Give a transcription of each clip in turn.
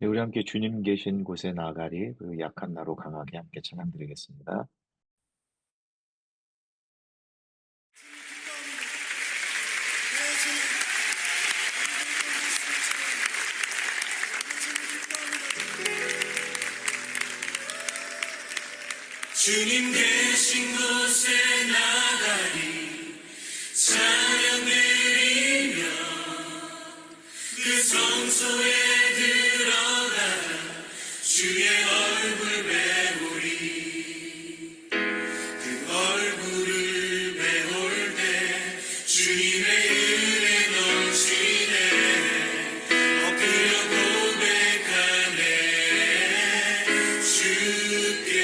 네, 우리 함께 주님 계신 곳에 나아가리, 약한 나로 강하게 함께 찬양드리겠습니다. 주님 계신 곳에 나가리 찬양 드리며 그 성소에 들어가 주의 얼굴 배우리. 그 얼굴을 배울 때 주님의 은혜 넘치네. 엎드려 고백하네. 주께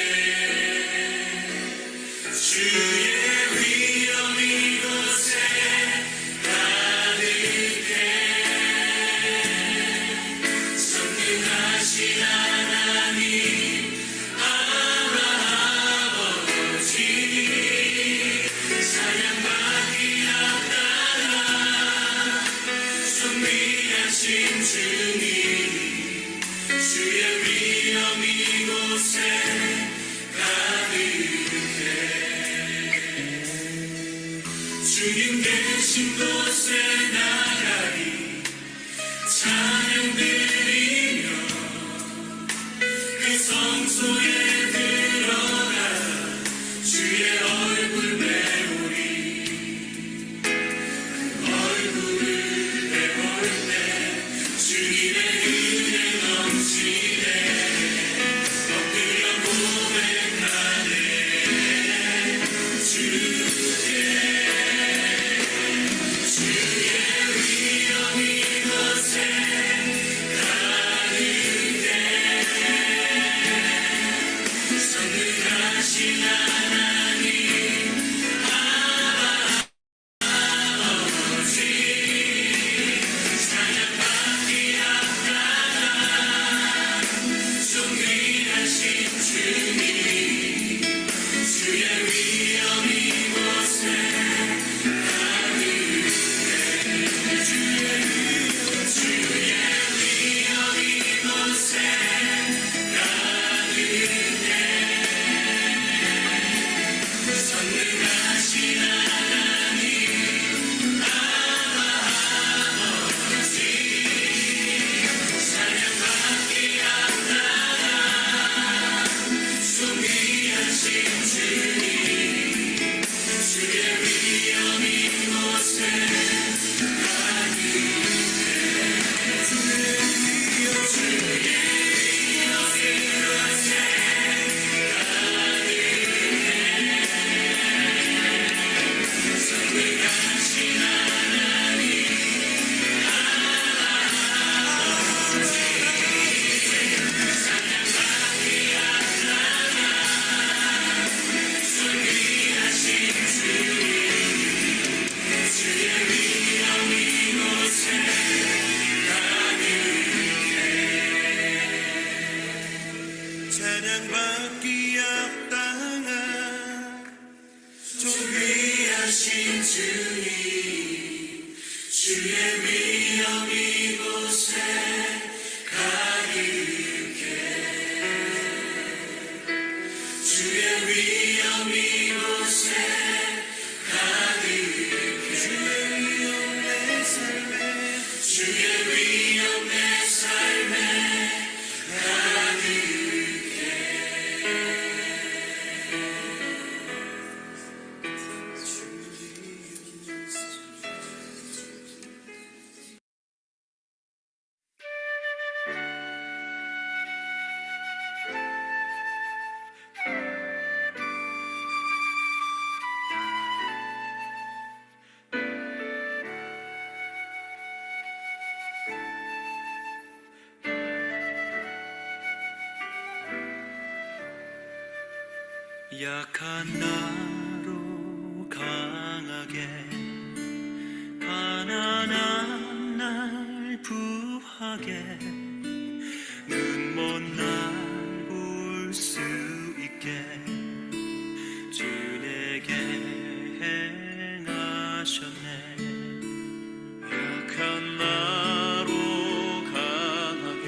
주의 위엄 이곳에 가득해. 선능하신 하나님 아버지, 사랑받기 합당한 존귀하신 주님, 주의 위엄 이곳에 가득해. 주님 계신 곳에 나가리 찬양 드리며 그 성소에 들어가 주의 얼굴 배우리. 그 얼굴을 배울 때 주님의 은혜 넘치네. 엎드려 고백하네. 주께 주의 위엄 이곳에 가득해. 선능하신 하나님 아버지, 사랑받기 합당한 존귀하신 주님, 주의 위엄 이곳에 주의 위엄 이곳에 가득해. 선능하신 하나님 아버지, 사랑받기 합당한 존귀하신 주님, 주의 위엄 이곳에 찬양받기 합당한 존귀하신 주님, 주의 위엄 이곳에 가득해. 주의 위엄 이곳에 가득해. 주의 위엄 내 삶에, 주의 위엄 내 삶에 가득해. 약한 나로 강하게, 가난한 날 부하게, 눈 먼 날 볼 수 있게 주 내게 행하셨네. 약한 나로 강하게,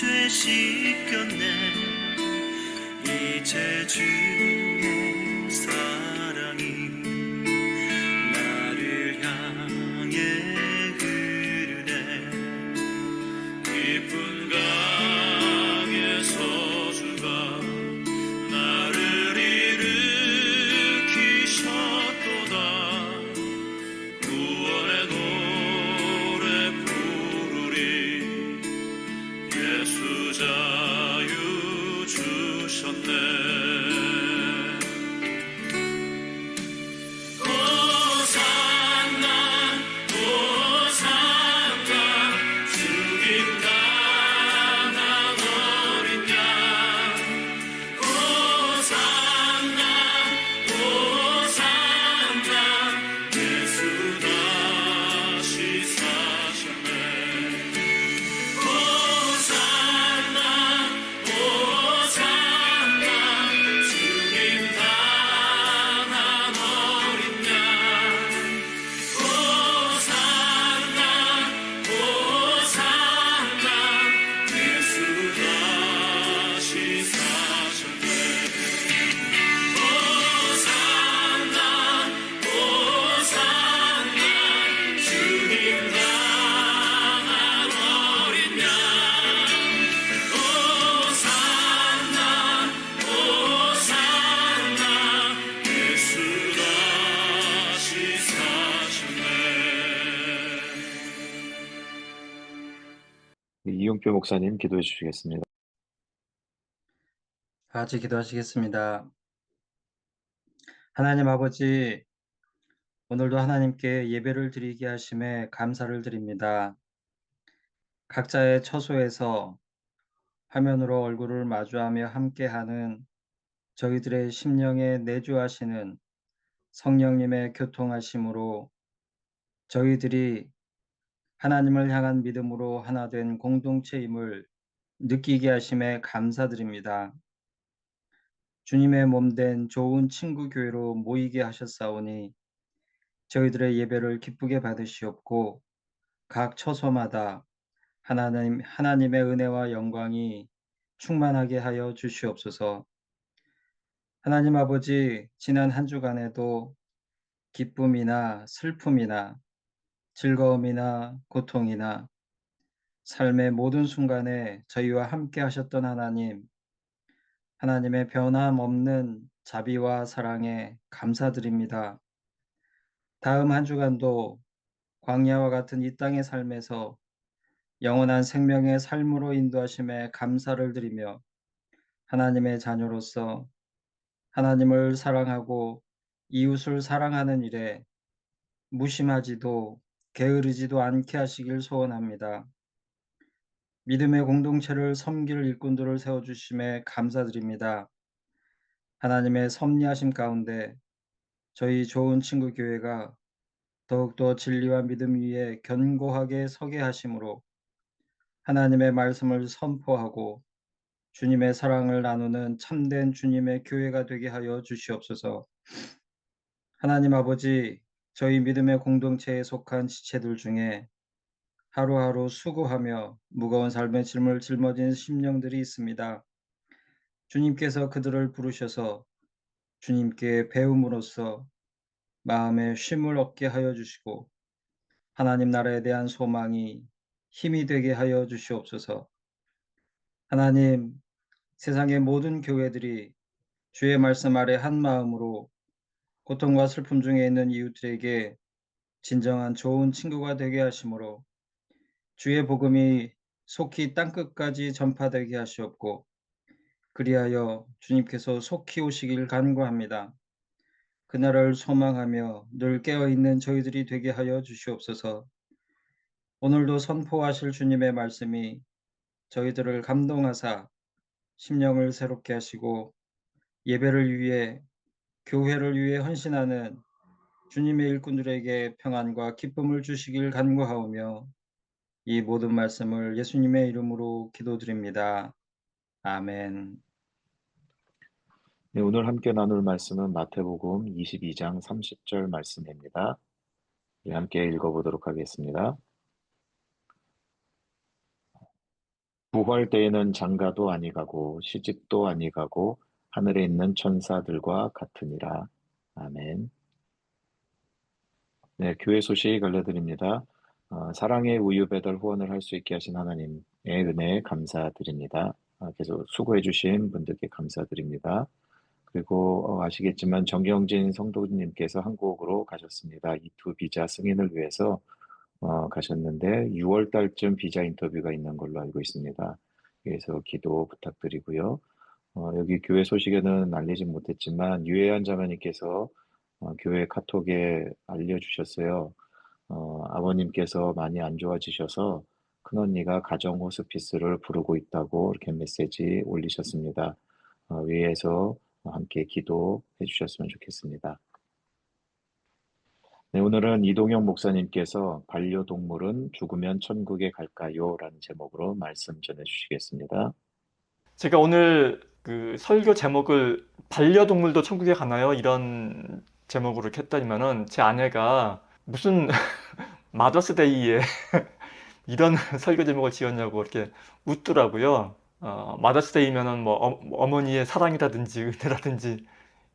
죄 씻겼네. 이제 주의 사랑이 나를 향해 흐르네. 깊은 강의 서주가 나를 일으키셨도다. 구원의 노래 부르리. 예수 자유 주셨네. 호산나 호산나 죽임 당한 어린 양. 호산나 호산나 예수 다시 사셨네. 호산나 호산나 죽임 당한 어린 양. 호산나 호산나 예수 다시 사셨네. 호산나 호산나 주님 당한 어린 양. 호산나 호산나 예수 다시 사셨네. 이용표 목사님 기도해 주시겠습니다. 같이 기도하시겠습니다. 하나님 아버지, 오늘도 하나님께 예배를 드리게 하심에 감사를 드립니다. 각자의 처소에서 화면으로 얼굴을 마주하며 함께하는 저희들의 심령에 내주하시는 성령님의 교통하심으로 저희들이 하나님을 향한 믿음으로 하나 된 공동체임을 느끼게 하심에 감사드립니다. 주님의 몸된 좋은 친구 교회로 모이게 하셨사오니 저희들의 예배를 기쁘게 받으시옵고 각 처소마다 하나님의 은혜와 영광이 충만하게 하여 주시옵소서. 하나님 아버지, 지난 한 주간에도 기쁨이나 슬픔이나 즐거움이나 고통이나 삶의 모든 순간에 저희와 함께 하셨던 하나님, 하나님의 변함없는 자비와 사랑에 감사드립니다. 다음 한 주간도 광야와 같은 이 땅의 삶에서 영원한 생명의 삶으로 인도하심에 감사를 드리며 하나님의 자녀로서 하나님을 사랑하고 이웃을 사랑하는 일에 무심하지도 게으르지도 않게 하시길 소원합니다. 믿음의 공동체를 섬길 일꾼들을 세워주심에 감사드립니다. 하나님의 섭리하심 가운데 저희 좋은 친구 교회가 더욱더 진리와 믿음 위에 견고하게 서게 하심으로 하나님의 말씀을 선포하고 주님의 사랑을 나누는 참된 주님의 교회가 되게 하여 주시옵소서. 하나님 아버지, 저희 믿음의 공동체에 속한 지체들 중에 하루하루 수고하며 무거운 삶의 짐을 짊어진 심령들이 있습니다. 주님께서 그들을 부르셔서 주님께 배움으로써 마음에 쉼을 얻게 하여 주시고 하나님 나라에 대한 소망이 힘이 되게 하여 주시옵소서. 하나님, 세상의 모든 교회들이 주의 말씀 아래 한 마음으로 고통과 슬픔 중에 있는 이웃들에게 진정한 좋은 친구가 되게 하심으로 주의 복음이 속히 땅끝까지 전파되게 하시옵고 그리하여 주님께서 속히 오시길 간구합니다. 그날을 소망하며 늘 깨어있는 저희들이 되게 하여 주시옵소서. 오늘도 선포하실 주님의 말씀이 저희들을 감동하사 심령을 새롭게 하시고 예배를 위해 교회를 위해 헌신하는 주님의 일꾼들에게 평안과 기쁨을 주시길 간구하오며 이 모든 말씀을 예수님의 이름으로 기도드립니다. 아멘. 네, 오늘 함께 나눌 말씀은 마태복음 22장 30절 말씀입니다. 네, 함께 읽어보도록 하겠습니다. 부활 때에는 장가도 아니가고 시집도 아니가고 하늘에 있는 천사들과 같으니라. 아멘. 네, 교회 소식 알려드립니다. 사랑의 우유 배달 후원을 할 수 있게 하신 하나님의 은혜에 감사드립니다. 계속 수고해주신 분들께 감사드립니다. 그리고 아시겠지만 정경진 성도님께서 한국으로 가셨습니다. E2 비자 승인을 위해서 가셨는데 6월 달쯤 비자 인터뷰가 있는 걸로 알고 있습니다. 그래서 기도 부탁드리고요. 여기 교회 소식에는 알리진 못했지만 유혜연 자매님께서 교회 카톡에 알려주셨어요. 아버님께서 많이 안 좋아지셔서 큰언니가 가정 호스피스를 부르고 있다고 이렇게 메시지 올리셨습니다. 위에서 함께 기도해 주셨으면 좋겠습니다. 네, 오늘은 이동영 목사님께서 반려동물은 죽으면 천국에 갈까요? 라는 제목으로 말씀 전해 주시겠습니다. 제가 오늘 그 설교 제목을 반려동물도 천국에 가나요? 이런 제목으로 이렇게 했더니만은 제 아내가 무슨 마더스데이에 이런 설교 제목을 지었냐고 이렇게 웃더라고요. 마더스데이면은 뭐 어머니의 사랑이라든지 은혜라든지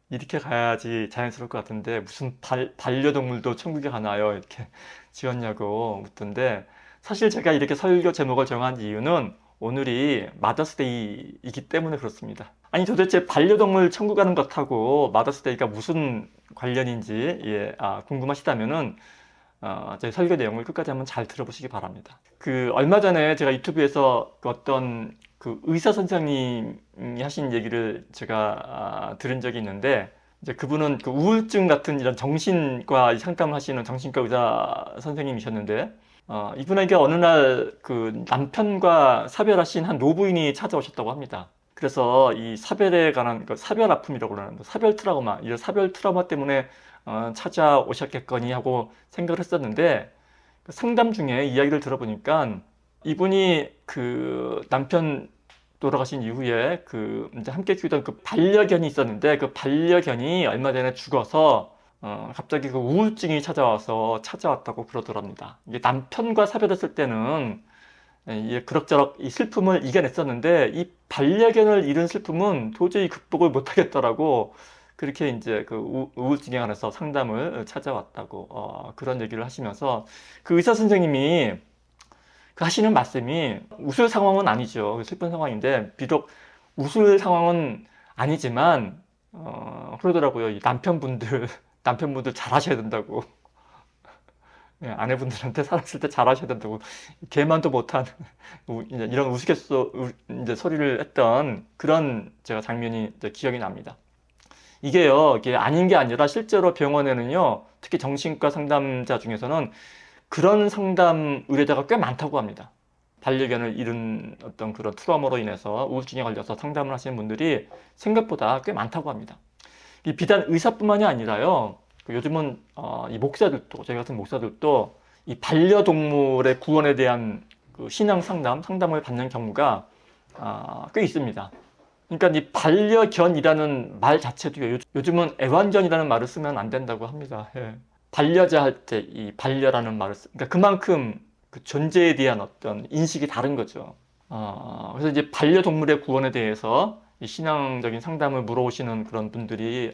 이렇게 가야지 자연스러울 것 같은데 무슨 반려동물도 천국에 가나요? 이렇게 지었냐고 묻던데 사실 제가 이렇게 설교 제목을 정한 이유는 오늘이 마더스데이이기 때문에 그렇습니다. 아니 도대체 반려동물 천국 가는 것하고 마더스데이가 무슨 관련인지 궁금하시다면은 제 설교 내용을 끝까지 한번 잘 들어보시기 바랍니다. 얼마 전에 제가 유튜브에서 어떤 의사 선생님이 하신 얘기를 제가 들은 적이 있는데 이제 그분은 우울증 같은 이런 정신과 상담을 하시는 정신과 의사 선생님이셨는데 이분에게 어느 날 남편과 사별하신 한 노부인이 찾아오셨다고 합니다. 그래서 이 사별에 관한 사별 아픔이라고 그러는 사별 트라우마, 이 사별 트라우마 때문에 찾아오셨겠거니 하고 생각을 했었는데 상담 중에 이야기를 들어보니까 이분이 남편 돌아가신 이후에 이제 함께 키우던 반려견이 있었는데 그 반려견이 얼마 전에 죽어서 갑자기 우울증이 찾아왔다고 그러더랍니다. 이게 남편과 사별했을 때는 그럭저럭 이 슬픔을 이겨냈었는데 이 반려견을 잃은 슬픔은 도저히 극복을 못하겠더라고 그렇게 이제 우울증에 관해서 상담을 찾아왔다고 그런 얘기를 하시면서 의사 선생님이 하시는 말씀이 웃을 상황은 아니죠. 슬픈 상황인데 비록 웃을 상황은 아니지만 그러더라고요. 이 남편분들 잘하셔야 된다고. 아내분들한테 살았을 때 잘하셔야 된다고. 개만도 못한 이런 우스갯소 이제 소리를 했던 그런 제가 장면이 이제 기억이 납니다. 이게 아닌 게 아니라 실제로 병원에는요, 특히 정신과 상담자 중에서는 그런 상담 의뢰자가 꽤 많다고 합니다. 반려견을 잃은 어떤 그런 트라우마로 인해서 우울증에 걸려서 상담을 하시는 분들이 생각보다 꽤 많다고 합니다. 비단 의사뿐만이 아니라요, 요즘은 이 목사들도, 저희 같은 목사들도 이 반려동물의 구원에 대한 신앙 상담을 받는 경우가 꽤 있습니다. 그러니까 이 반려견이라는 말 자체도요, 요즘은 애완견이라는 말을 쓰면 안 된다고 합니다. 예. 반려자 할 때 이 반려라는 말을 그러니까 그만큼 존재에 대한 어떤 인식이 다른 거죠. 그래서 이제 반려동물의 구원에 대해서 이 신앙적인 상담을 물어오시는 그런 분들이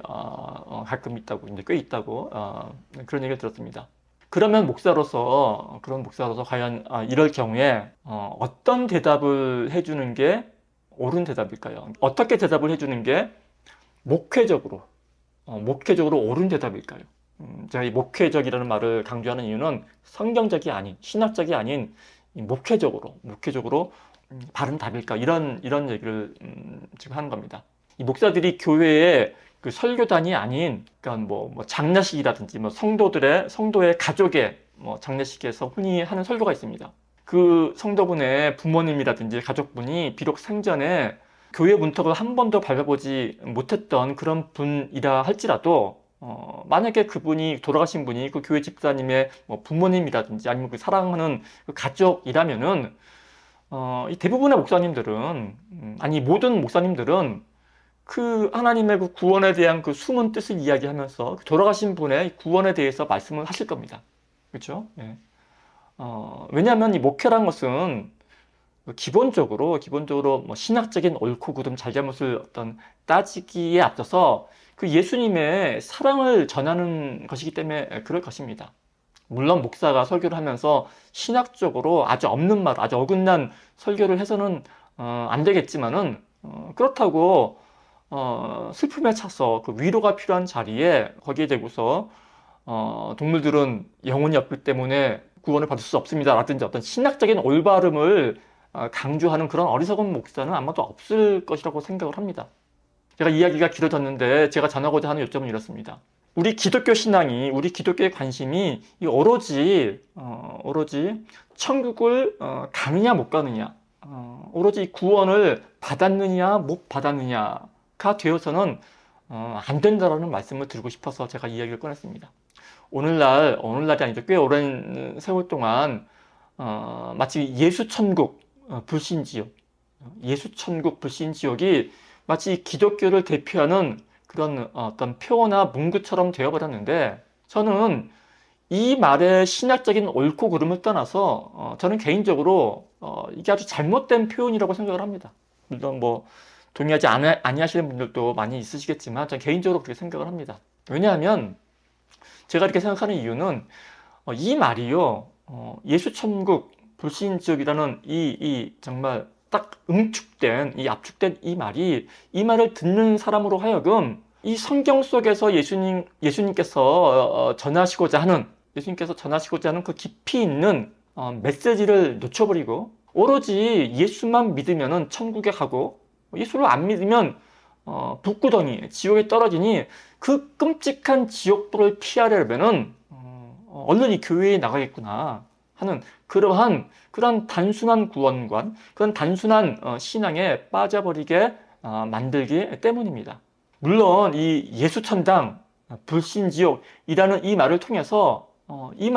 가끔 있다고, 이제 꽤 있다고 그런 얘기를 들었습니다. 그러면 그런 목사로서 과연 이럴 경우에 어떤 대답을 해주는 게 옳은 대답일까요? 어떻게 대답을 해주는 게 목회적으로 옳은 대답일까요? 제가 이 목회적이라는 말을 강조하는 이유는 성경적이 아닌, 신학적이 아닌 목회적으로 바른 답일까? 이런 얘기를 지금 하는 겁니다. 이 목사들이 교회의 설교단이 아닌, 그러니까 뭐 장례식이라든지 성도의 가족의 장례식에서 흔히 하는 설교가 있습니다. 그 성도분의 부모님이라든지 가족분이 비록 생전에 교회 문턱을 한 번도 밟아보지 못했던 그런 분이라 할지라도 만약에 돌아가신 분이 그 교회 집사님의 부모님이라든지 아니면 사랑하는 가족이라면은 이 대부분의 목사님들은 모든 목사님들은 하나님의 구원에 대한 숨은 뜻을 이야기하면서 돌아가신 분의 구원에 대해서 말씀을 하실 겁니다. 그렇죠? 예. 왜냐하면 이 목회란 것은 기본적으로 뭐 신학적인 옳고 그름 잘잘못을 어떤 따지기에 앞서서 그 예수님의 사랑을 전하는 것이기 때문에 그럴 것입니다. 물론 목사가 설교를 하면서 신학적으로 아주 없는 말, 아주 어긋난 설교를 해서는 안 되겠지만은 그렇다고 슬픔에 차서 그 위로가 필요한 자리에 거기에 대고서 동물들은 영혼이 없기 때문에 구원을 받을 수 없습니다 라든지 어떤 신학적인 올바름을 강조하는 그런 어리석은 목사는 아마도 없을 것이라고 생각을 합니다. 제가 이야기가 길어졌는데 제가 전하고자 하는 요점은 이렇습니다. 우리 기독교 신앙이, 우리 기독교의 관심이 오로지 천국을 가느냐 못 가느냐, 오로지 구원을 받았느냐 못 받았느냐가 되어서는 안 된다라는 말씀을 드리고 싶어서 제가 이야기를 꺼냈습니다. 오늘날이 아니죠. 꽤 오랜 세월 동안 마치 예수천국 불신지옥, 예수천국 불신지옥이 마치 기독교를 대표하는 그런 어떤 표어나 문구처럼 되어버렸는데, 저는 이 말의 신학적인 옳고 그름을 떠나서 저는 개인적으로 이게 아주 잘못된 표현이라고 생각을 합니다. 물론 뭐 동의하지 아니하시는 분들도 많이 있으시겠지만 저는 개인적으로 그렇게 생각을 합니다. 왜냐하면 제가 이렇게 생각하는 이유는 이 말이요, 예수천국 불신지옥이라는 이 정말 딱 압축된 이 말을 듣는 사람으로 하여금 이 성경 속에서 예수님께서 전하시고자 하는 그 깊이 있는 메시지를 놓쳐버리고 오로지 예수만 믿으면은 천국에 가고 예수를 안 믿으면 북구덩이 지옥에 떨어지니 그 끔찍한 지옥불을 피하려면은 얼른 이 교회에 나가겠구나 하는 그러한 단순한 구원관, 그런 단순한 신앙에 빠져버리게 만들기 때문입니다. 물론 이 예수천당, 불신지옥이라는 이 말을 통해서 이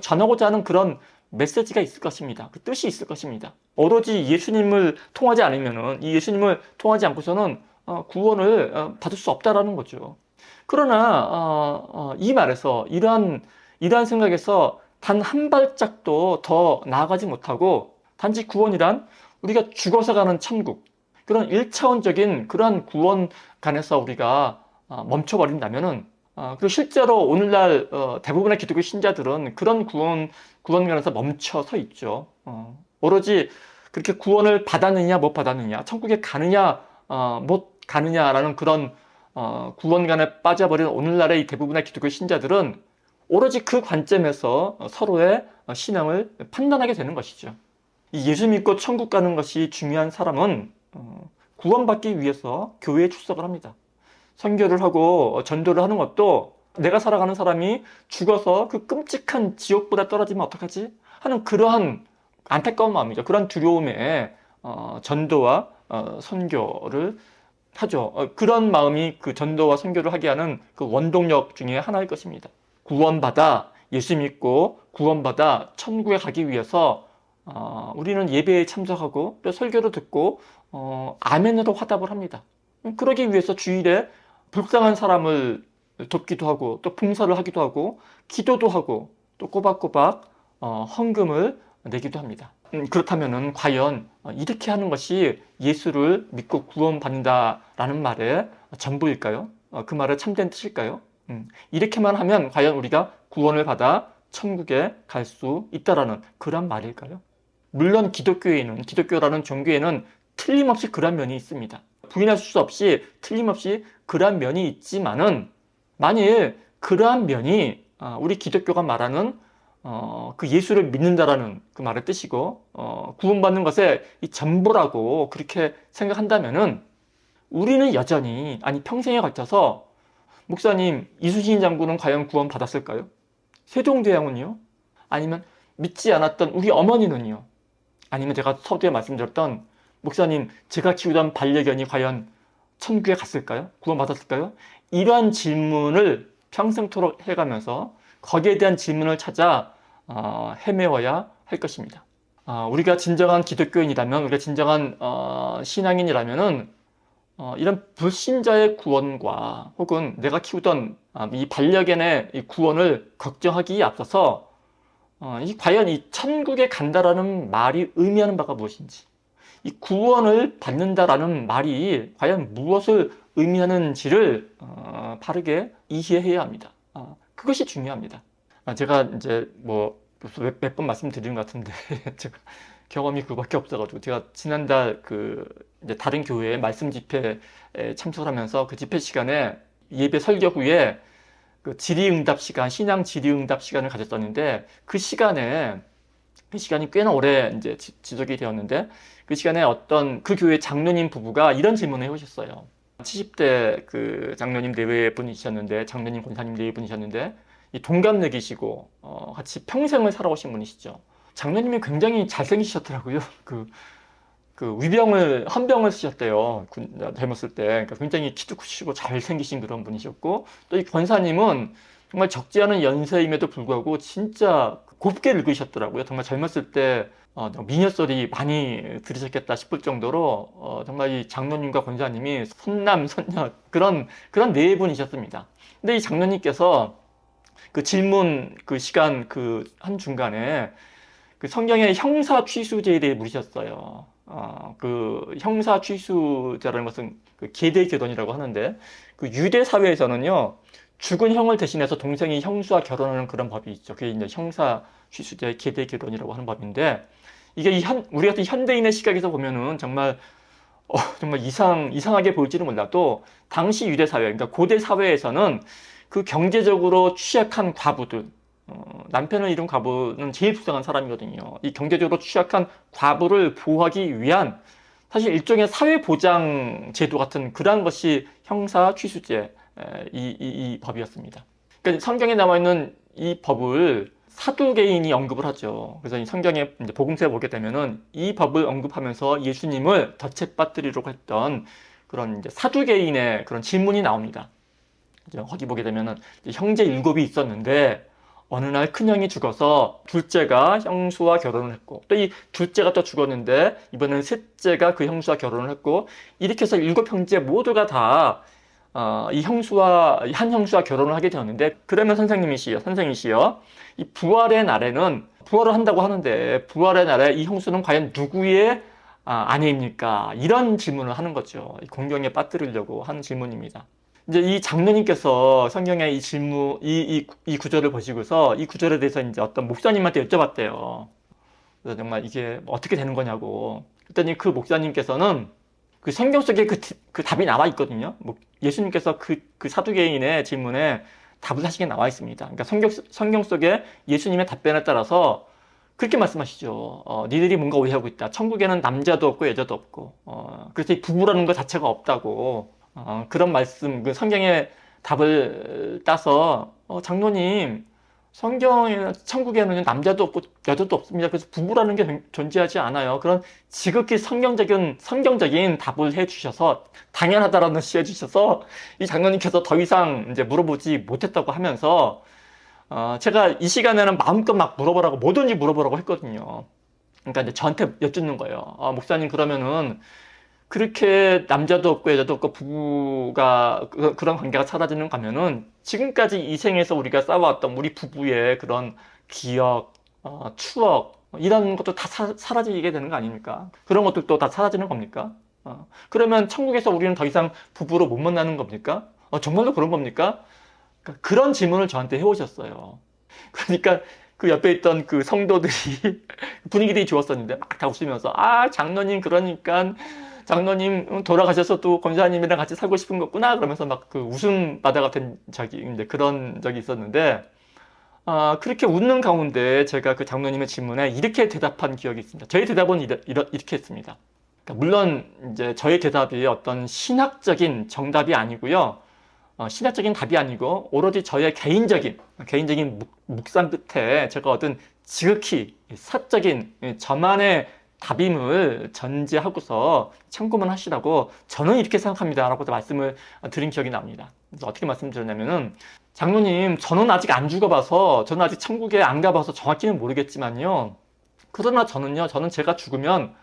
전하고자 하는 그런 메시지가 있을 것입니다. 그 뜻이 있을 것입니다. 오로지 예수님을 통하지 않고서는 구원을 받을 수 없다라는 거죠. 그러나 이 말에서 이러한 생각에서 단 한 발짝도 더 나아가지 못하고 단지 구원이란 우리가 죽어서 가는 천국, 그런 1차원적인 그러한 구원관에서 우리가 멈춰버린다면은 그리고 실제로 오늘날 대부분의 기독교 신자들은 그런 구원관에서 멈춰서 있죠. 오로지 그렇게 구원을 받았느냐 못 받았느냐, 천국에 가느냐 못 가느냐라는 그런 구원관에 빠져버린 오늘날의 이 대부분의 기독교 신자들은 오로지 그 관점에서 서로의 신앙을 판단하게 되는 것이죠. 이 예수 믿고 천국 가는 것이 중요한 사람은 구원받기 위해서 교회에 출석을 합니다. 선교를 하고 전도를 하는 것도 내가 살아가는 사람이 죽어서 그 끔찍한 지옥불에 떨어지면 어떡하지? 하는 그러한 안타까운 마음이죠. 그러한 두려움에 전도와 선교를 하죠. 그런 마음이 그 전도와 선교를 하게 하는 그 원동력 중에 하나일 것입니다. 구원받아 예수 믿고 구원받아 천국에 가기 위해서 우리는 예배에 참석하고 또 설교를 듣고 아멘으로 화답을 합니다. 그러기 위해서 주일에 불쌍한 사람을 돕기도 하고 또 봉사를 하기도 하고 기도도 하고 또 꼬박꼬박 헌금을 내기도 합니다. 그렇다면은 과연 이렇게 하는 것이 예수를 믿고 구원받는다라는 말의 전부일까요? 그 말의 참된 뜻일까요? 이렇게만 하면 과연 우리가 구원을 받아 천국에 갈 수 있다라는 그런 말일까요? 물론 기독교라는 종교에는 틀림없이 그런 면이 있습니다. 부인할 수 없이 틀림없이 그러한 면이 있지만은 만일 그러한 면이 우리 기독교가 말하는 그 예수를 믿는다라는 그 말의 뜻이고 구원받는 것의 이 전부라고 그렇게 생각한다면은 우리는 여전히 평생에 걸쳐서 목사님, 이순신 장군은 과연 구원 받았을까요? 세종대왕은요? 아니면 믿지 않았던 우리 어머니는요? 아니면 제가 서두에 말씀드렸던 목사님, 제가 키우던 반려견이 과연 천국에 갔을까요? 구원 받았을까요? 이러한 질문을 평생토록 해가면서 거기에 대한 질문을 찾아 헤매어야 할 것입니다. 우리가 진정한 기독교인이라면, 우리가 진정한 신앙인이라면은 이런 불신자의 구원과 혹은 내가 키우던 이 반려견의 이 구원을 걱정하기에 앞서서 이 과연 이 천국에 간다라는 말이 의미하는 바가 무엇인지, 이 구원을 받는다라는 말이 과연 무엇을 의미하는지를 바르게 이해해야 합니다. 그것이 중요합니다. 제가 이제 뭐 몇 번 말씀드린 것 같은데 제가 경험이 그밖에 없어가지고, 제가 지난달 그 이제 다른 교회의 말씀 집회에 참석을 하면서 그 집회 시간에 예배 설교 후에 그 질의응답 시간, 신앙 질의응답 시간을 가졌었는데, 그 시간이 꽤나 오래 이제 지속이 되었는데, 그 시간에 어떤 그 교회 장로님 부부가 이런 질문을 해오셨어요. 70대 그 장로님 내외분이셨는데, 장로님 권사님 내외분이셨는데, 이 동갑내기시고 같이 평생을 살아오신 분이시죠. 장로님이 굉장히 잘생기셨더라고요. 헌병을 쓰셨대요. 젊었을 때. 그러니까 굉장히 키도 크시고 잘생기신 그런 분이셨고, 또 이 권사님은 정말 적지 않은 연세임에도 불구하고 진짜 곱게 늙으셨더라고요. 정말 젊었을 때 미녀 소리 많이 들으셨겠다 싶을 정도로 정말 이 장로님과 권사님이 선남 선녀 그런 네 분이셨습니다. 근데 이 장로님께서 그 질문 그 시간 그 한 중간에 그 성경의 형사 취수제에 대해 물으셨어요. 그 형사 취수제라는 것은 그 계대 결혼이라고 하는데, 그 유대 사회에서는요, 죽은 형을 대신해서 동생이 형수와 결혼하는 그런 법이 있죠. 그게 이제 형사 취수제 계대 결혼이라고 하는 법인데, 이게 우리 같은 현대인의 시각에서 보면은 정말 이상하게 보일지는 몰라도, 당시 유대 사회, 그러니까 고대 사회에서는 그 경제적으로 취약한 과부들, 남편을 잃은 과부는 제일 불쌍한 사람이거든요. 이 경제적으로 취약한 과부를 보호하기 위한 사실 일종의 사회보장 제도 같은 그러한 것이 형사 취수제 이 법이었습니다. 그러니까 성경에 나와 있는 이 법을 사두개인이 언급을 하죠. 그래서 이 성경에 이제 복음서에 보게 되면은 이 법을 언급하면서 예수님을 덧책받들이려고 했던 그런 이제 사두개인의 그런 질문이 나옵니다. 거기 보게 되면은 형제 7이 있었는데 어느 날 큰형이 죽어서 둘째가 형수와 결혼을 했고, 또 이 둘째가 또 죽었는데 이번에는 셋째가 그 형수와 결혼을 했고, 이렇게 해서 7형제 모두가 다 한 형수와 결혼을 하게 되었는데, 그러면 선생이시여, 이 부활의 날에는 부활을 한다고 하는데, 부활의 날에 이 형수는 과연 누구의 아내입니까? 이런 질문을 하는 거죠. 공경에 빠뜨리려고 하는 질문입니다. 이제 이 장로님께서 성경의 이 구절을 보시고서 이 구절에 대해서 이제 어떤 목사님한테 여쭤봤대요. 그래서 정말 이게 어떻게 되는 거냐고. 그랬더니 그 목사님께서는 그 성경 속에 그 답이 나와 있거든요. 예수님께서 그 사두개인의 질문에 답을 하시게 나와 있습니다. 그러니까 성경 속에 예수님의 답변에 따라서 그렇게 말씀하시죠. 니들이 뭔가 오해하고 있다. 천국에는 남자도 없고 여자도 없고, 그래서 이 부부라는 것 자체가 없다고. 그런 말씀, 그 성경의 답을 따서, 장로님, 성경에는, 천국에는 남자도 없고 여자도 없습니다. 그래서 부부라는 게 존재하지 않아요. 그런 지극히 성경적인 답을 해주셔서, 당연하다라는 시 해주셔서, 이 장로님께서 더 이상 이제 물어보지 못했다고 하면서, 제가 이 시간에는 마음껏 막 물어보라고, 뭐든지 물어보라고 했거든요. 그러니까 이제 저한테 여쭙는 거예요. 목사님, 그러면은, 그렇게 남자도 없고 여자도 없고 부부가 그런 관계가 사라지는 가면은 지금까지 이 생에서 우리가 쌓아왔던 우리 부부의 그런 기억, 추억 이런 것도 다 사라지게 되는 거 아닙니까? 그런 것들도 다 사라지는 겁니까? 그러면 천국에서 우리는 더 이상 부부로 못 만나는 겁니까? 정말로 그런 겁니까? 그러니까 그런 질문을 저한테 해오셨어요. 그러니까 그 옆에 있던 그 성도들이 분위기 되게 좋았었는데 막 다 웃으면서 장로님 그러니까 장로님 돌아가셔서 또 권사님이랑 같이 살고 싶은 거구나 그러면서 막 그 웃음 바다가 된 이제 그런 적이 있었는데, 그렇게 웃는 가운데 제가 그 장로님의 질문에 이렇게 대답한 기억이 있습니다. 저의 대답은 이렇게 했습니다. 그러니까 물론 이제 저의 대답이 어떤 신학적인 정답이 아니고요, 신학적인 답이 아니고 오로지 저의 개인적인 묵상 끝에 제가 얻은 지극히 사적인 저만의 답임을 전제하고서 참고만 하시라고 저는 이렇게 생각합니다 라고 말씀을 드린 기억이 납니다. 그래서 어떻게 말씀드렸냐면은, 장로님, 저는 아직 안 죽어봐서, 저는 아직 천국에 안 가봐서 정확히는 모르겠지만요, 그러나 저는 제가 죽으면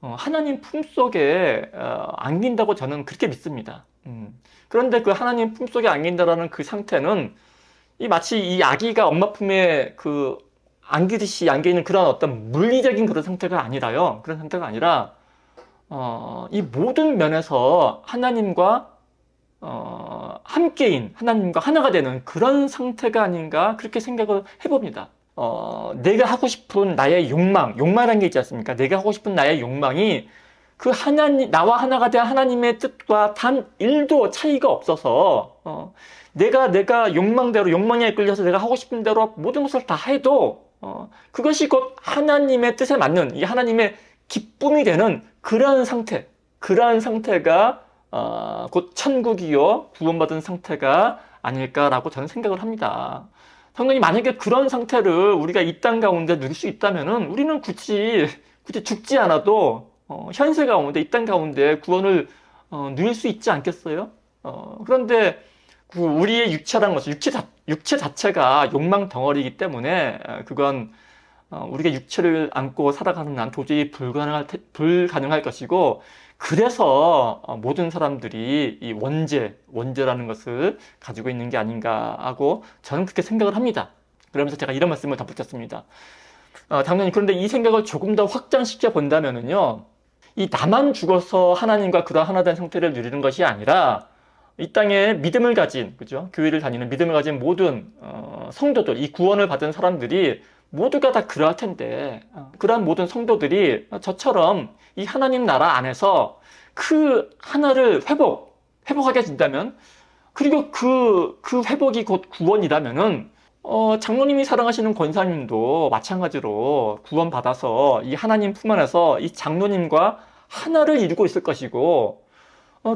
하나님 품속에 안긴다고 저는 그렇게 믿습니다. 그런데 그 하나님 품속에 안긴다라는 그 상태는 마치 이 아기가 엄마 품에 그 안기듯이 안겨 있는 그런 어떤 물리적인 그런 상태가 아니라요. 그런 상태가 아니라 이 모든 면에서 하나님과 함께인, 하나님과 하나가 되는 그런 상태가 아닌가 그렇게 생각을 해봅니다. 내가 하고 싶은 나의 욕망이라는 게 있지 않습니까? 내가 하고 싶은 나의 욕망이 그 나와 하나가 된 하나님의 뜻과 단 1도 차이가 없어서, 내가 욕망대로, 욕망에 이끌려서 내가 하고 싶은 대로 모든 것을 다 해도, 그것이 곧 하나님의 뜻에 맞는, 이 하나님의 기쁨이 되는 그러한 상태가, 곧 천국이요, 구원받은 상태가 아닐까라고 저는 생각을 합니다. 성령이 만약에 그런 상태를 우리가 이 땅 가운데 누릴 수 있다면은 우리는 굳이 죽지 않아도 현세 가운데, 이 땅 가운데 구원을 누릴 수 있지 않겠어요? 그런데 우리의 육체라는 것은 육체 자체가 욕망 덩어리이기 때문에 그건 우리가 육체를 안고 살아가는 한 도저히 불가능할 것이고, 그래서 모든 사람들이 이 원죄라는 것을 가지고 있는 게 아닌가 하고 저는 그렇게 생각을 합니다. 그러면서 제가 이런 말씀을 덧붙였습니다. 당연히 그런데 이 생각을 조금 더 확장시켜 본다면은요, 이 나만 죽어서 하나님과 그러한 하나 된 상태를 누리는 것이 아니라 이 땅에 믿음을 가진, 그죠? 교회를 다니는 믿음을 가진 모든 성도들, 이 구원을 받은 사람들이 모두가 다 그러할 텐데, 그러한 모든 성도들이 저처럼 이 하나님 나라 안에서 그 하나를 회복하게 된다면, 그리고 그 회복이 곧 구원이라면은, 장로님이 사랑하시는 권사님도 마찬가지로 구원받아서 이 하나님 품 안에서 이 장로님과 하나를 이루고 있을 것이고,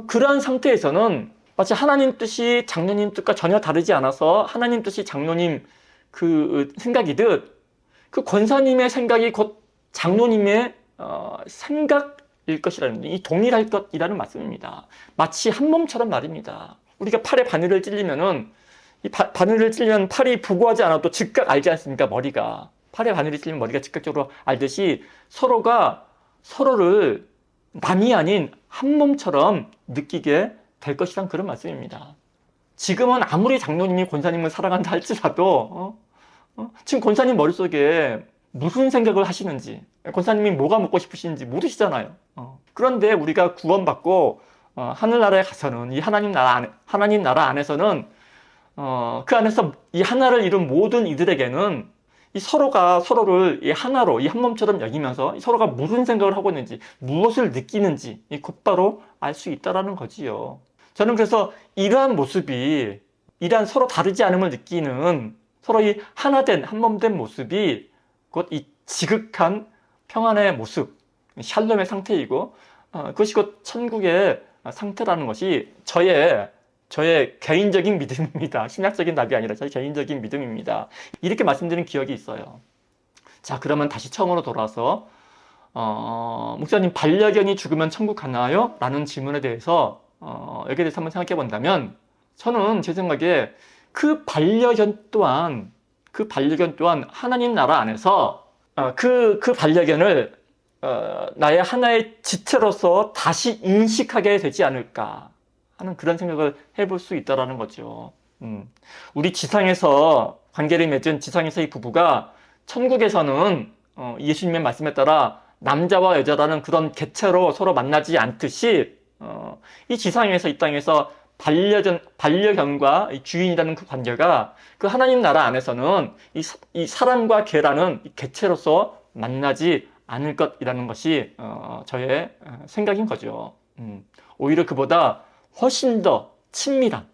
그러한 상태에서는 마치 하나님 뜻이 장로님 뜻과 전혀 다르지 않아서 하나님 뜻이 장로님 그 생각이듯, 그 권사님의 생각이 곧 장로님의 생각일 것이라는, 이 동일할 것이라는 말씀입니다. 마치 한 몸처럼 말입니다. 우리가 팔에 바늘을 찔리면은 이 바늘을 찔리면 팔이 부고하지 않아도 즉각 알지 않습니까? 팔에 바늘이 찔리면 머리가 즉각적으로 알듯이 서로가 서로를 남이 아닌 한 몸처럼 느끼게 될 것이란 그런 말씀입니다. 지금은 아무리 장로님이 권사님을 사랑한다 할지라도 지금 권사님 머릿속에 무슨 생각을 하시는지, 권사님이 뭐가 먹고 싶으신지 모르시잖아요. 그런데 우리가 구원받고 하늘나라에 가서는 이 하나님 나라 안에서는 그 안에서 이 하나를 이룬 모든 이들에게는 이 서로가 서로를 이 하나로, 이 한 몸처럼 여기면서 서로가 무슨 생각을 하고 있는지, 무엇을 느끼는지 곧바로 알 수 있다라는 거지요. 저는 그래서 이러한 모습이, 이러한 서로 다르지 않음을 느끼는, 서로 이 하나 된, 한 몸 된 모습이 곧 이 지극한 평안의 모습, 샬롬의 상태이고, 그것이 곧 천국의 상태라는 것이 저의 개인적인 믿음입니다. 신학적인 답이 아니라 저의 개인적인 믿음입니다. 이렇게 말씀드린 기억이 있어요. 자, 그러면 다시 처음으로 돌아와서 목사님, 반려견이 죽으면 천국 가나요? 라는 질문에 대해서 여기에 대해서 한번 생각해 본다면, 저는 제 생각에 그 반려견 또한 하나님 나라 안에서 그 반려견을 나의 하나의 지체로서 다시 인식하게 되지 않을까 하는 그런 생각을 해볼 수 있다라는 거죠. 우리 지상에서 관계를 맺은 지상에서의 부부가 천국에서는 예수님의 말씀에 따라 남자와 여자라는 그런 개체로 서로 만나지 않듯이 이 지상에서, 이 땅에서 반려견과 주인이라는 그 관계가 그 하나님 나라 안에서는 이 사람과 개라는 개체로서 만나지 않을 것이라는 것이 저의 생각인 거죠. 오히려 그보다 훨씬 더 친밀한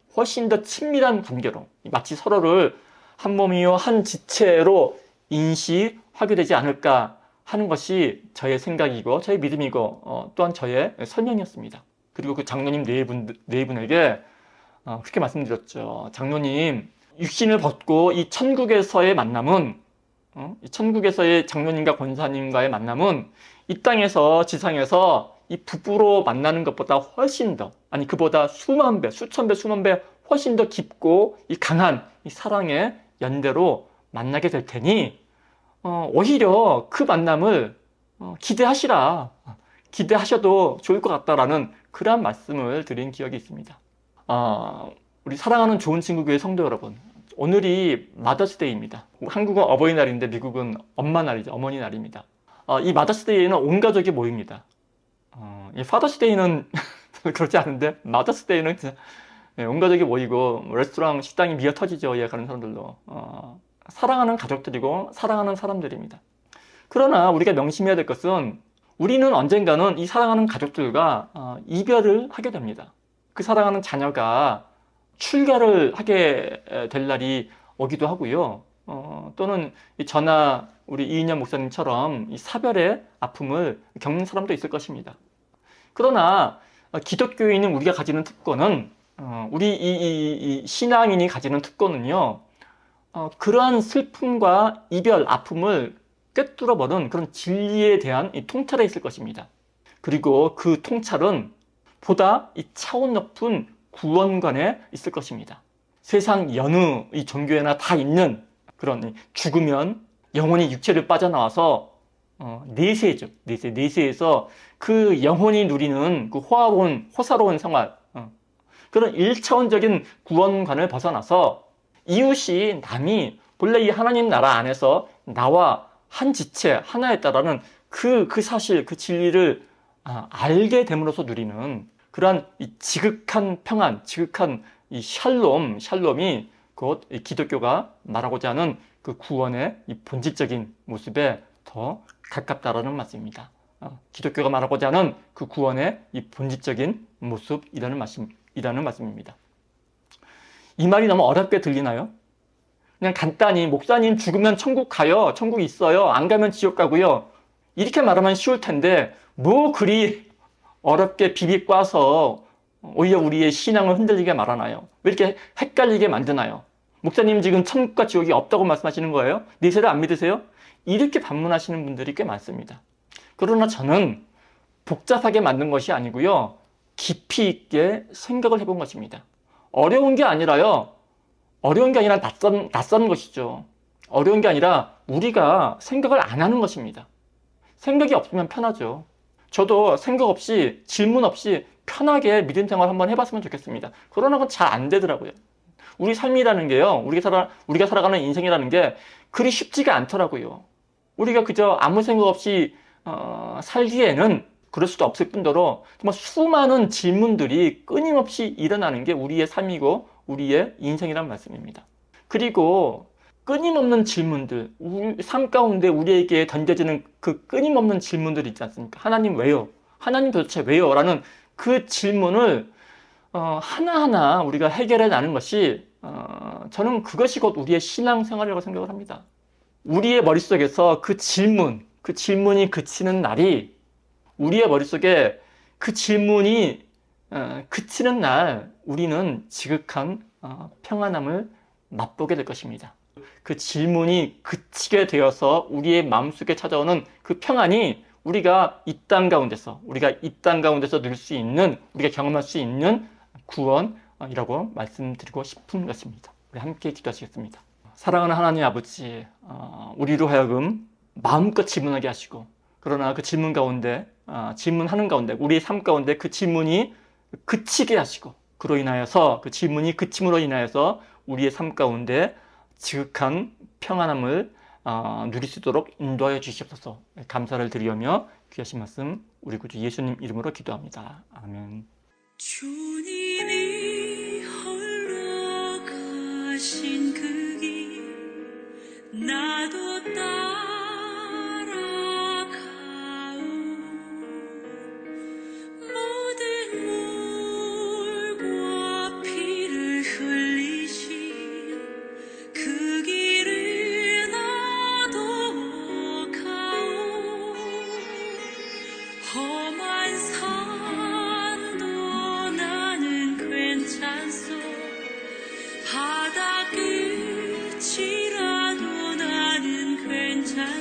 관계로, 마치 서로를 한 몸이요 한 지체로 인식하게 되지 않을까 하는 것이 저의 생각이고 저의 믿음이고 또한 저의 설명이었습니다. 그리고 그 장로님 네 분에게 그렇게 말씀드렸죠. 장로님, 육신을 벗고 이 천국에서의 만남은, 이 천국에서의 장로님과 권사님과의 만남은 이 땅에서, 지상에서 이 부부로 만나는 것보다 훨씬 더, 아니 그보다 수천 배 훨씬 더 깊고 이 강한 이 사랑의 연대로 만나게 될 테니 오히려 그 만남을 기대하셔도 좋을 것 같다라는 그러한 말씀을 드린 기억이 있습니다. 우리 사랑하는 좋은 친구 교회 성도 여러분, 오늘이 마더스데이입니다. 한국은 어버이날인데 미국은 엄마 날이죠. 어머니 날입니다. 이 마더스데이에는 온 가족이 모입니다. 이 파더스데이는 그렇지 않은데 마더스데이는 온 가족이 모이고 레스토랑 식당이 미어 터지죠. 예약하는 사람들도 사랑하는 가족들이고 사랑하는 사람들입니다. 그러나 우리가 명심해야 될 것은 우리는 언젠가는 이 사랑하는 가족들과 이별을 하게 됩니다. 그 사랑하는 자녀가 출가를 하게 될 날이 오기도 하고요. 또는 저나 우리 이인영 목사님처럼 이 사별의 아픔을 겪는 사람도 있을 것입니다. 그러나 기독교인인 우리가 가지는 특권은 우리 이 신앙인이 가지는 특권은요. 그러한 슬픔과 이별, 아픔을 꿰뚫어버린 그런 진리에 대한 이 통찰에 있을 것입니다. 그리고 그 통찰은 보다 이 차원 높은 구원관에 있을 것입니다. 세상 여느 이 종교에나 다 있는 그런 죽으면 영혼이 육체를 빠져나와서 내세죠. 내세에서 그 영혼이 누리는 그 호사로운 생활, 그런 1차원적인 구원관을 벗어나서 이웃이 남이 본래 이 하나님 나라 안에서 나와 한 지체 하나였다라는 그 사실, 그 진리를 알게 됨으로써 누리는 그러한 이 지극한 평안, 지극한 이 샬롬이 곧 기독교가 말하고자 하는 그 구원의 이 본질적인 모습에 더 가깝다라는 말씀입니다. 기독교가 말하고자 하는 그 구원의 이 본질적인 모습이라는 말씀입니다. 이 말이 너무 어렵게 들리나요? 그냥 간단히 목사님 죽으면 천국 가요. 천국 있어요. 안 가면 지옥 가고요. 이렇게 말하면 쉬울 텐데 뭐 그리 어렵게 비비꼬아서 오히려 우리의 신앙을 흔들리게 말하나요? 왜 이렇게 헷갈리게 만드나요? 목사님 지금 천국과 지옥이 없다고 말씀하시는 거예요? 내세를 안 믿으세요? 이렇게 반문하시는 분들이 꽤 많습니다. 그러나 저는 복잡하게 만든 것이 아니고요. 깊이 있게 생각을 해본 것입니다. 어려운 게 아니라 낯선 것이죠. 어려운 게 아니라 우리가 생각을 안 하는 것입니다. 생각이 없으면 편하죠. 저도 생각 없이 질문 없이 편하게 믿음 생활 한번 해봤으면 좋겠습니다. 그러나 그건 잘 안 되더라고요. 우리 삶이라는 게요. 우리가 살아가는 인생이라는 게 그리 쉽지가 않더라고요. 우리가 그저 아무 생각 없이 살기에는 그럴 수도 없을 뿐더러 정말 수많은 질문들이 끊임없이 일어나는 게 우리의 삶이고 우리의 인생이란 말씀입니다. 그리고 끊임없는 질문들, 우리 삶 가운데 우리에게 던져지는 그 끊임없는 질문들 있지 않습니까? 하나님 왜요? 하나님 도대체 왜요? 라는 그 질문을 하나하나 우리가 해결해 나가는 것이 저는 그것이 곧 우리의 신앙생활이라고 생각을 합니다. 우리의 머릿속에서 그 질문이 그치는 날이 우리의 머릿속에 그 질문이 그치는 날 우리는 지극한 평안함을 맛보게 될 것입니다. 그 질문이 그치게 되어서 우리의 마음속에 찾아오는 그 평안이 우리가 이 땅 가운데서 누릴 수 있는, 우리가 경험할 수 있는 구원이라고 말씀드리고 싶은 것입니다. 우리 함께 기도하시겠습니다. 사랑하는 하나님 아버지, 우리로 하여금 마음껏 질문하게 하시고, 그러나 그 질문 가운데, 질문하는 가운데, 우리의 삶 가운데 그 질문이 그치게 하시고, 그로 인하여서 그 질문이 그침으로 인하여서 우리의 삶 가운데 지극한 평안함을 누릴 수 있도록 인도하여 주시옵소서. 감사를 드리며 귀하신 말씀 우리 구주 예수님 이름으로 기도합니다. 아멘. 주님이 홀로 가신 그 길 나도 따라가오. 모든 물과 피를 흘리신 그 길을 나도 가오. 험한 산도 나는 괜찮소. 바다 끝이라도 나는 괜찮소.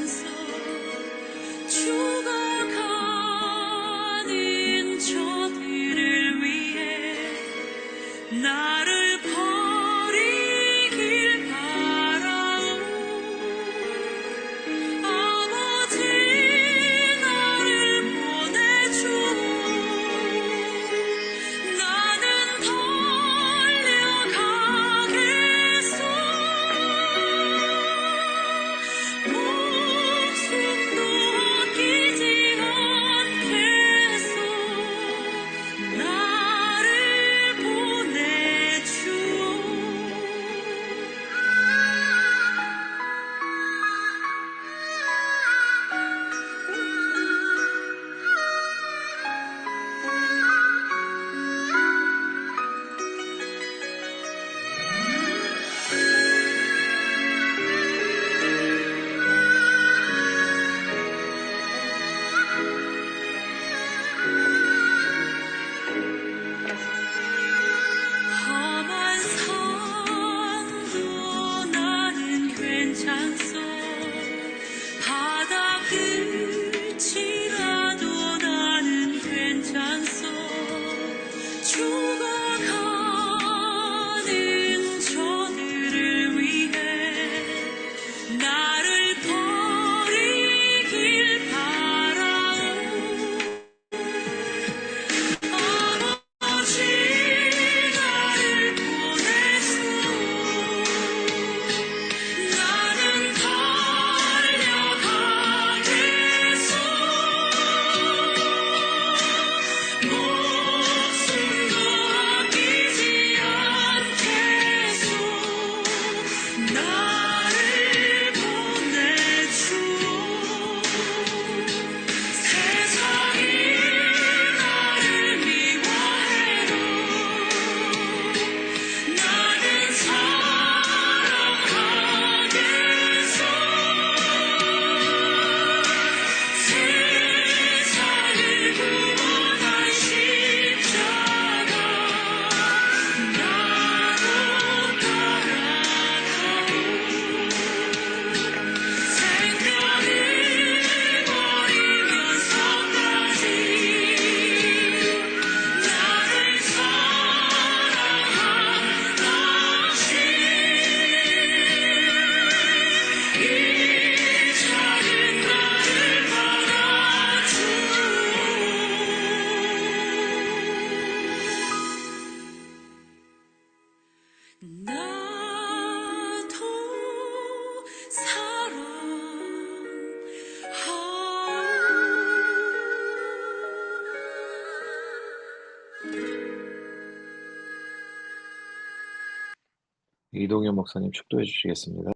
이동현 목사님 축도해 주시겠습니다.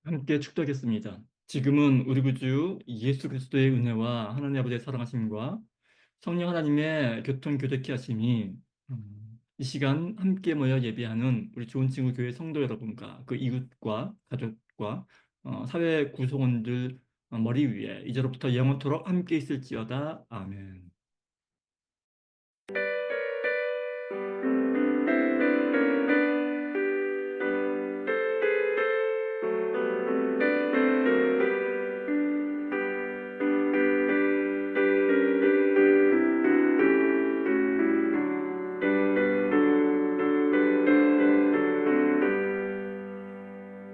함께 축도하겠습니다. 지금은 우리 구주 예수 그리스도의 은혜와 하나님 아버지의 사랑하심과 성령 하나님의 교통교제케 하심이 이 시간 함께 모여 예배하는 우리 좋은 친구 교회 성도 여러분과 그 이웃과 가족과 사회 구성원들 머리 위에 이제로부터 영원토록 함께 있을지어다. 아멘.